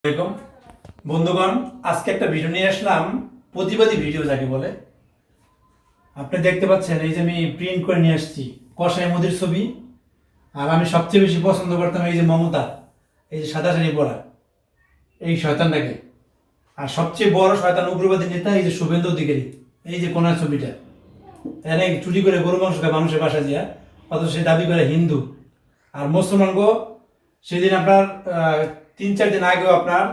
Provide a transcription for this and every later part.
আসসালামু বন্ধুগণ, আজকে একটা ভিডিও নিয়ে আসলাম। প্রতিবাদী ভিডিও যাকে বলে। আপনি দেখতে পাচ্ছেন, এই যে আমি প্রিন্ট করে নিয়ে আসছি কসাই মোদির ছবি। আর আমি সবচেয়ে বেশি পছন্দ করতাম এই যে মমতা, এই যে সাদা শাড়ি পরা এই শয়তানটাকে। আর সবচেয়ে বড় শয়তান উগ্রবাদী নেতা এই যে শুভেন্দু অধিকারী, এই যে কোনার ছবিটা। এনে চুরি করে গরু মাংস খায় মানুষের বাসা দিয়া, অথচ সে দাবি করে হিন্দু। আর মুসলমানগো সেদিন আপনার 3-4 দিন আগেও আপনার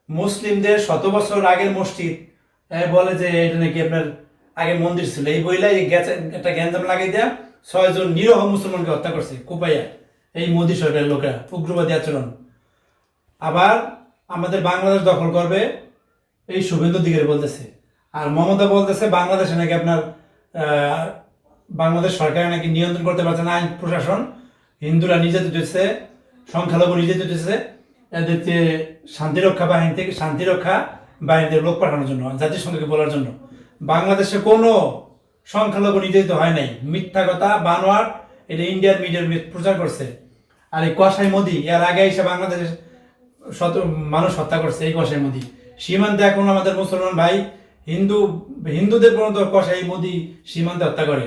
মুসলিমদের 100 বছর আগের মসজিদ বলে যে এটা নাকি আপনার আগে মন্দির ছিল, এই বইলা এই একটা গ্যাঞ্জাম লাগাই দেয়া 6 জন নিরহ মুসলমানকে হত্যা করছে কোপাইয়া এই মোদী সরকারের লোকেরা। উগ্রবাদী আচরণ। আবার আমাদের বাংলাদেশ দখল করবে এই শুভেন্দু অধিকারী বলতেছে। আর মমতা বলতেছে বাংলাদেশে নাকি আপনার বাংলাদেশ সরকার নাকি নিয়ন্ত্রণ করতে পারছে না আইন প্রশাসন, হিন্দুরা নির্যাতিত হচ্ছে, সংখ্যালঘু নির্যাতিত হচ্ছে। এদেরকে শান্তিরক্ষা বাহিনীতে লোক পাঠানোর জন্য, জাতিসংঘকে বলার জন্য। বাংলাদেশে কোনো সংখ্যালঘু নির্যাতিত হয় নাই, মিথ্যা কথা বানোয়ার। এটা ইন্ডিয়ার মিডিয়ার প্রচার করছে। আর এই কসাই মোদি এর আগে এসে বাংলাদেশের মানুষ হত্যা করছে। এই কসাই মোদি সীমান্তে এখন আমাদের মুসলমান ভাই হিন্দুদের পর্যন্ত কসাই মোদি সীমান্তে হত্যা করে।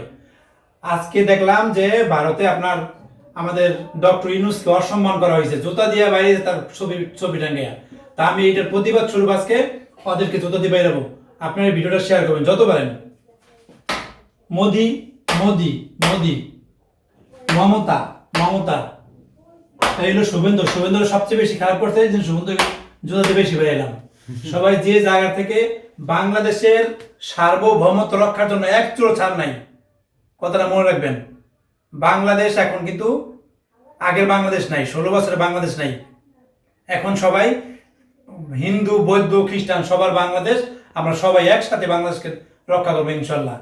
আজকে দেখলাম যে ভারতে আপনার আমাদের ডক্টর ইউনূসকে অসম্মান করা হয়েছে, জুতা দিয়ে বাইরে তার ছবি টাঙ্গিয়া। তা আমি এটার প্রতিবাদ স্বরূপ আজকে ওদেরকে জুতা দিয়ে বাইরাবো। আপনারা এই ভিডিওটা শেয়ার করবেন যত পারেন। মোদি মোদি মোদি, মমতা মমতা, এই হলো শুভেন্দু সবচেয়ে বেশি খারাপ করতে যে শুভেন্দুকে জুতা দিয়ে বেশি বেরাইলাম। সবাই যে জায়গা থেকে বাংলাদেশের সার্বভৌমত্ব রক্ষার জন্য এক চুলো ছাড় নাই, কথাটা মনে রাখবেন। বাংলাদেশ এখন কিন্তু আগের বাংলাদেশ নাই, 16 বছরের বাংলাদেশ নাই। এখন সবাই হিন্দু বৌদ্ধ খ্রিস্টান সবার বাংলাদেশ। আমরা সবাই একসাথে বাংলাদেশকে রক্ষা করবো ইনশাল্লাহ।